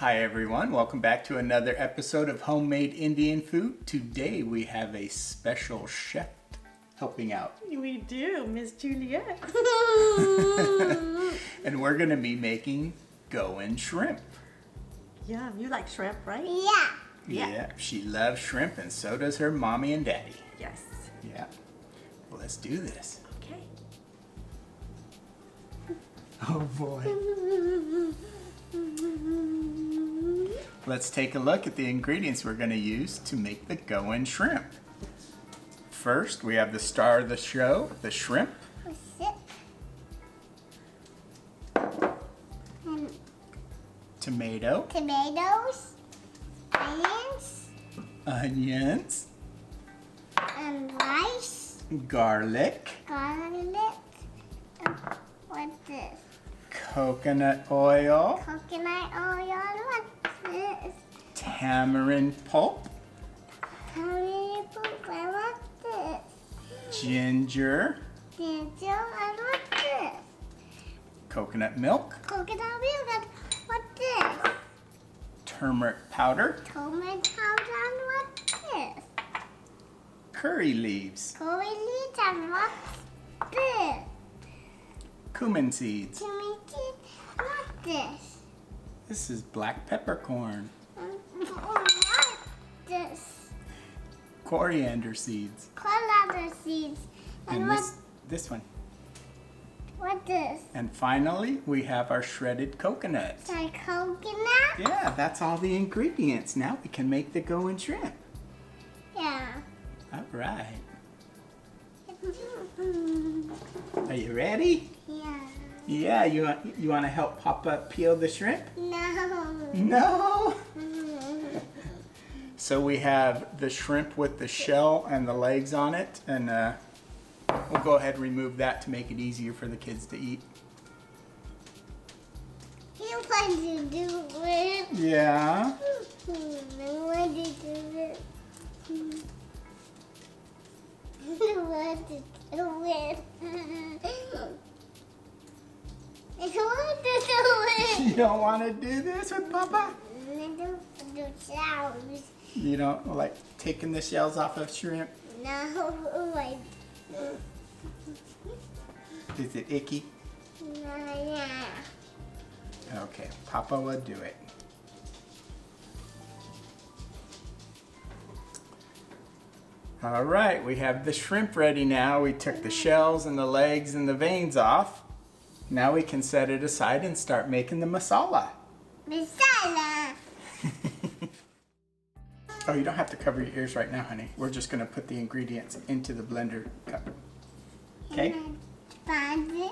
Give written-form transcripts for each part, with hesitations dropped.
Hi everyone, welcome back to another episode of Homemade Indian Food. Today we have a special chef helping out. We do, Miss Juliette. And we're going to be making Goan Shrimp. Yeah, you like shrimp, right? Yeah, she loves shrimp and so does her mommy and daddy. Yes. Yeah, well, let's do this. Okay. Oh boy. Let's take a look at the ingredients we're going to use to make the Goan Shrimp. First, we have the star of the show, the shrimp. Tomato. Tomatoes, Onions. and rice, Garlic. garlic. What's this? Coconut oil. Coconut oil. What's this? Tamarind pulp. What's this? Ginger. Ginger. And what's this? Coconut milk. Coconut milk. And what's this? Turmeric powder. Tomato powder. And what's this? Curry leaves. Curry leaves. And what's this? Cumin seeds. Chili cheese. What's this? This is black peppercorn. What's this? Coriander seeds. Coriander seeds. And And this one. what's this? And finally, we have our shredded coconut. Like coconut? Yeah, that's all the ingredients. Now we can make the Goan Shrimp. Yeah. All right. Are you ready? Yeah. Yeah, you want to help Papa peel the shrimp? No. No. So we have the shrimp with the shell and the legs on it, and we'll go ahead and remove that to make it easier for the kids to eat. You want to do it? Yeah. I want to do it. I want to do it. I want to do it. You don't want to do this with Papa? I do shells. You don't like taking the shells off of shrimp? No. Is it icky? Yeah. Okay, Papa will do it. All right, we have the shrimp ready now. We took the shells and the legs and the veins off. Now we can set it aside and start making the masala. Masala. Oh, you don't have to cover your ears right now, honey. We're just gonna put the ingredients into the blender cup. Okay? Find it.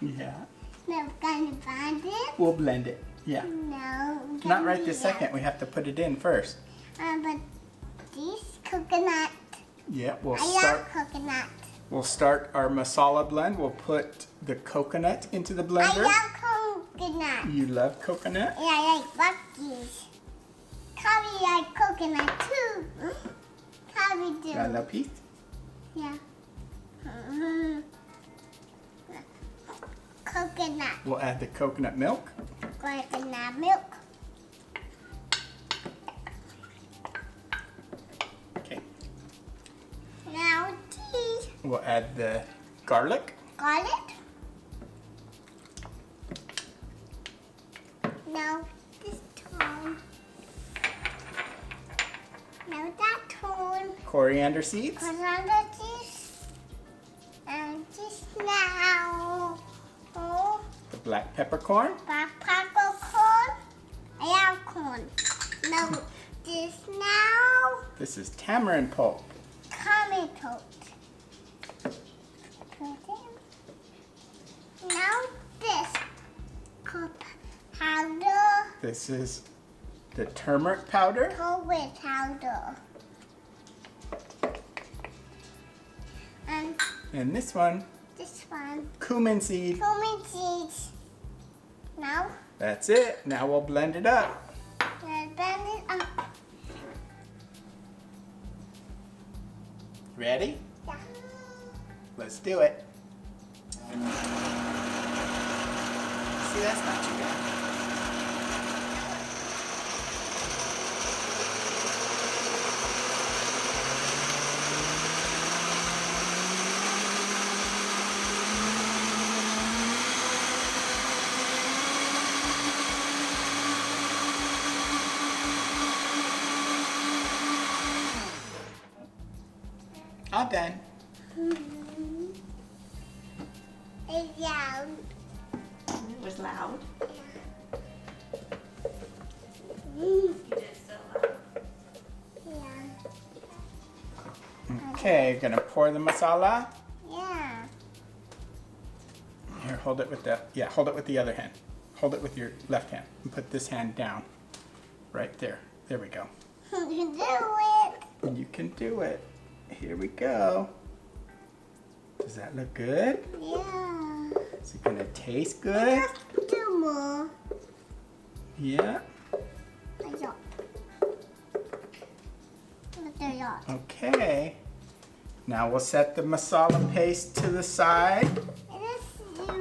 Yeah. No, gonna find it. We'll blend it. Yeah. No. Not right this second. We have to put it in first. But this coconut. Yeah, I love coconut. We'll start our masala blend. We'll put the coconut into the I blender. love coconut. You love coconut? Yeah, I like Bucky's. Tommy like coconut too. Tommy do. I love peas. Yeah. Coconut. We'll add the coconut milk. Coconut milk. Okay. Now tea. We'll add the garlic. Garlic. Now this tone. Now that tone. Coriander seeds. Coriander cheese. And just now. Oh, The black peppercorn. popcorn. I love corn. Now this now. This is tamarind pulp. Tomato. Now this powder, This is the turmeric powder. turmeric powder, and And this one, this one, cumin seed. cumin seeds. Now That's it. Now we'll blend it up. let's blend it up. Ready? Yeah. Let's do it. See, that's not too bad. All done. It's loud. It was loud. Yeah. You did so loud. Yeah. Okay, gonna pour the masala. Yeah. Here, hold it with hold it with the other hand. Hold it with your left hand and put this hand down. Right there. There we go. You do it. You can do it. Here we go. Does that look good? Yeah. Is it gonna taste good? Just two more. Yeah. Yeah. Yeah. Okay. Now we'll set the masala paste to the side Let's roll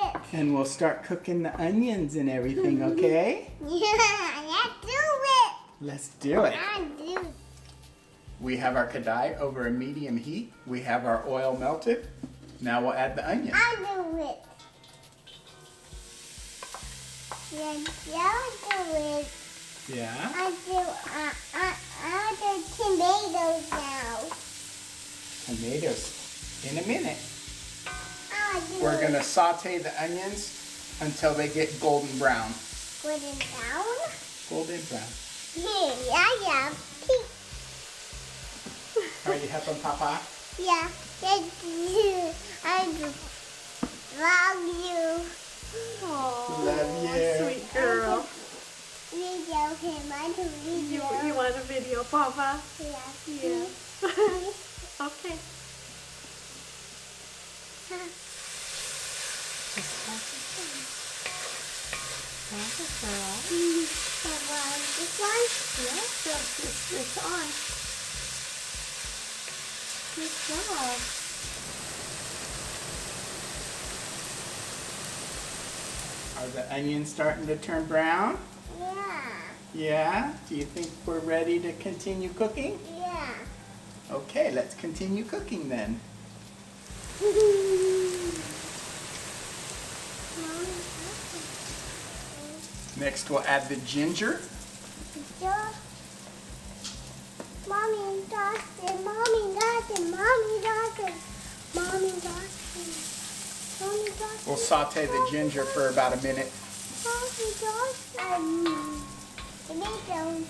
it. and we'll start cooking the onions and everything, okay? Yeah, let's do it. Let's do it. I do. We have our kadai over a medium heat. We have our oil melted. Now we'll add the onion. I do it. Yeah, I do it. Yeah. I do tomatoes now. Tomatoes in a minute. I do We're it. gonna saute the onions until they get golden brown. Put it down. Golden brown. Yeah. Pink. Are you helping Papa? Yeah, I do. Love you. Oh, Love you. sweet girl. Video him. I do You video. want a video, Papa? Yeah. Yeah. Okay. This one? Yeah, it's on. Good job. Are the onions starting to turn brown? Yeah. Yeah? Do you think we're ready to continue cooking? Yeah. Okay, let's continue cooking then. Next we'll add the ginger. Mommy, Dawson, Mommy, Dawson, Mommy, Dawson, Mommy, Dawson, Mommy, Dawson. We'll saute the ginger for about a minute. Mommy, Dawson. Tomatoes.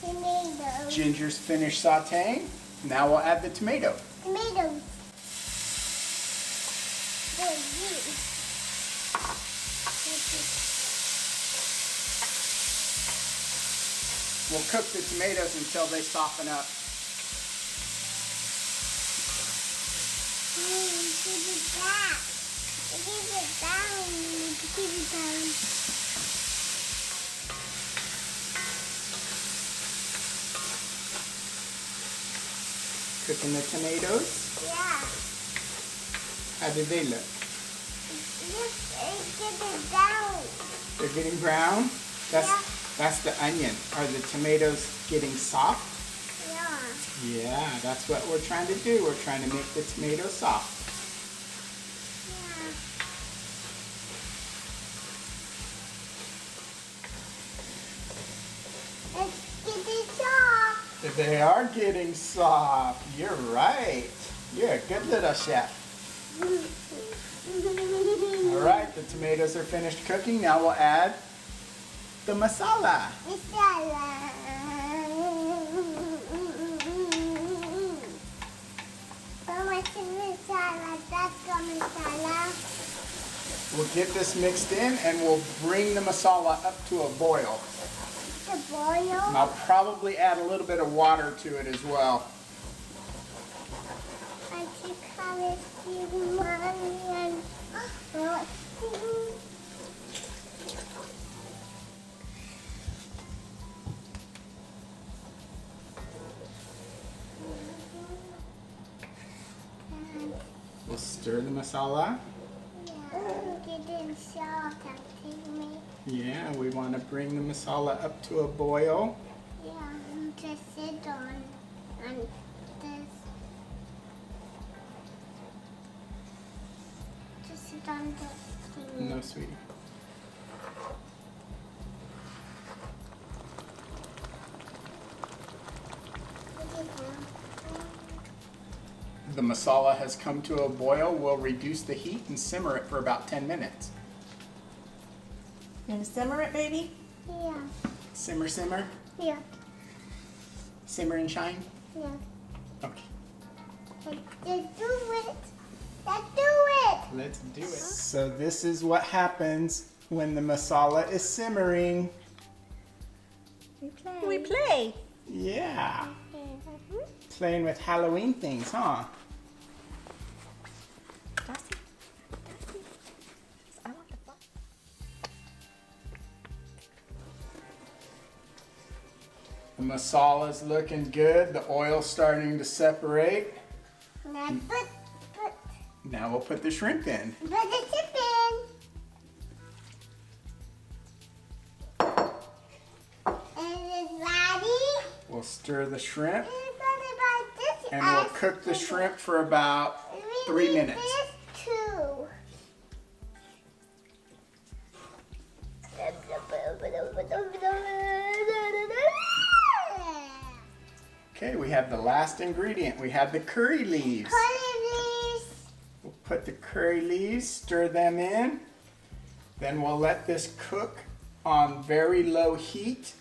Tomatoes. Ginger's finished sauteing. Now we'll add the tomato. Tomatoes. We'll cook the tomatoes until they soften up. Give it back. Give it down. Give it down. Cooking the tomatoes. Yeah. How did they look? Just give it down. They're getting brown? That's the onion. Are the tomatoes getting soft? Yeah. Yeah, that's what we're trying to do. We're trying to make the tomatoes soft. Yeah. Let's get it soft. They are getting soft. You're right. You're a good little chef. All right, the tomatoes are finished cooking. Now we'll add the masala. Masala. So much masala. That's the masala. We'll get this mixed in and we'll bring the masala up to a boil. The boil. And I'll probably add a little bit of water to it as well. I should come and see Mommy and We'll stir the masala. getting soft, touching me. Yeah, we want to bring the masala up to a boil. Yeah, just sit on this. Just sit on this thing. No, sweetie. Put it down. the masala has come to a boil, we'll reduce the heat and simmer it for about 10 minutes. You gonna simmer it, baby? Yeah. Simmer, simmer. Yeah. Simmer and shine. Yeah. Okay, Let's do it. Let's do it. let's do it. So this is what happens when the masala is simmering. We play. We play. Yeah. Playing with Halloween things, huh? Dawson. I want the ball. The masala's looking good. The oil's starting to separate. Now Now we'll put the shrimp in. put the chip in. And it's ready. We'll stir the shrimp and And we'll cook the shrimp for about 3 minutes. This too. Okay, we have the last ingredient. We have the curry leaves. Please. We'll put the curry leaves, stir them in. Then we'll let this cook on very low heat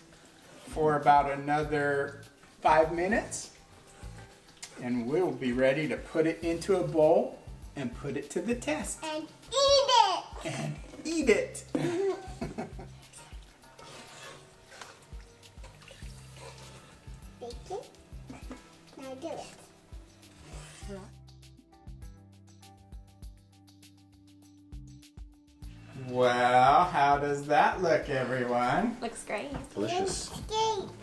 for about another 5 minutes. And we'll be ready to put it into a bowl and put it to the test. And eat it. And eat it. Bake it. Now do it. Well, how does that look, everyone? Looks great. Delicious.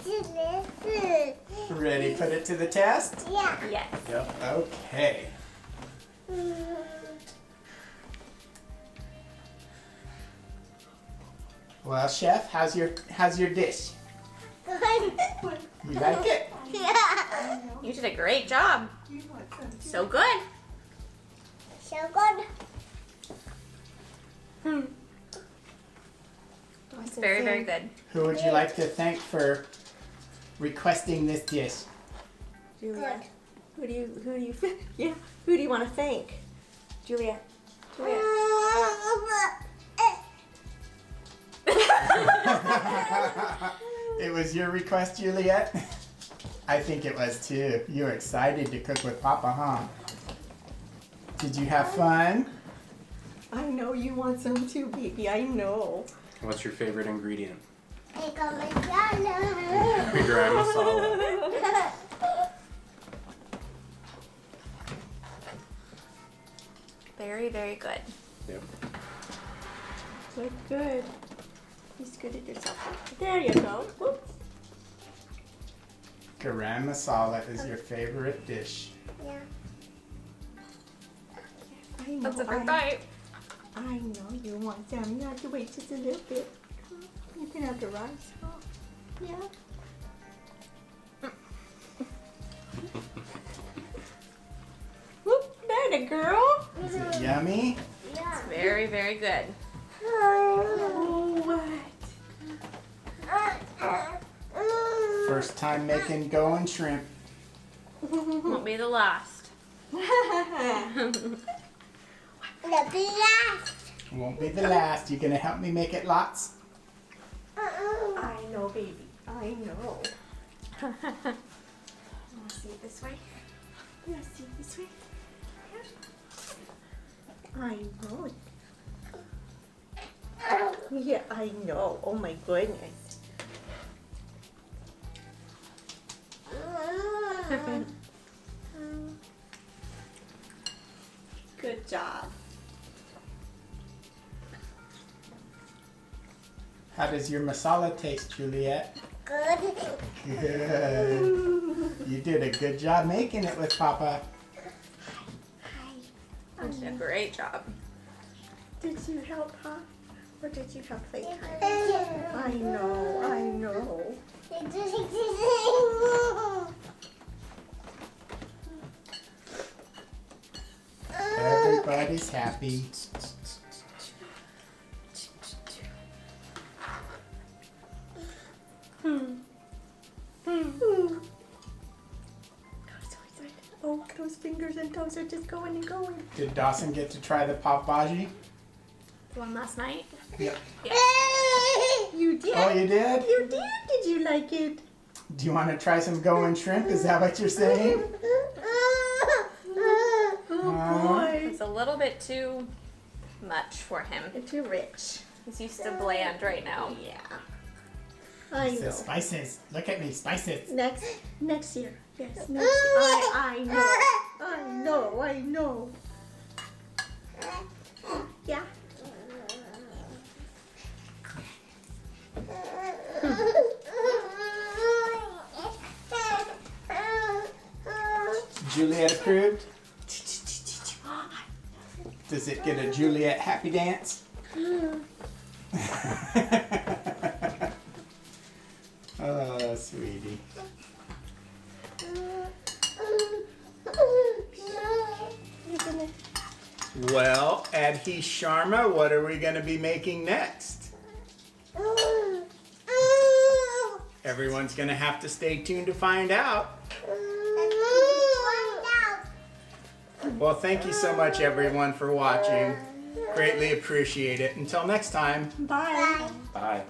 Delicious. Ready to put it to the test? Yeah. Yes. Yep. Okay. Well, chef, how's your dish? Good. You like it? Yeah. You did a great job. So good. So good. It's very, very good. Who would you like to thank for requesting this dish? Juliette. Who do you want to thank? Juliette. It was your request, Juliette? I think it was too. You were excited to cook with Papa, huh? Did you have fun? I know you want some too, baby. I know. What's your favorite ingredient? Take a masala. Garam masala. Very, very good. Yep. Look good. You scooted yourself. There you go. Whoop. Garam masala is your favorite dish. Yeah. I know. That's a big bite. I know you want some. You have to wait just a little bit. You can have the rice. Oh, yeah. Whoop, there the girl. Is it yummy? Yeah. Very, very good. Oh, what? First time making Goan Shrimp. Won't be the last. The blast. Won't be the last. You gonna help me make it lots? I know, baby. I know. You want to see it this way? You want to see it this way? Yeah. I know. Yeah, I know. Oh my goodness. Good job. How does your masala taste, Juliette? Good. Good. You did a good job making it with Papa. You did a great job. Did you help, huh? Or did you have playtime? I know, I know. Everybody's happy. Oh, those fingers and toes are just going and going. Did Dawson get to try the pav bhaji? The one last night? Yep. You did? Oh, you did? You did? Did you like it? Do you want to try some Goan Shrimp? Is that what you're saying? Oh boy. It's a little bit too much for him. You're too rich. He's used to bland right now. Yeah. I know. Spices. Look at me, spices. Next year. Yes, next year. I know. Yeah. Juliette approved? Does it get a Juliette happy dance? Oh, sweetie. Well, Adhi Sharma, what are we going to be making next? Everyone's going to have to stay tuned to find out. Well, thank you so much, everyone, for watching. Greatly appreciate it. Until next time. Bye. Bye.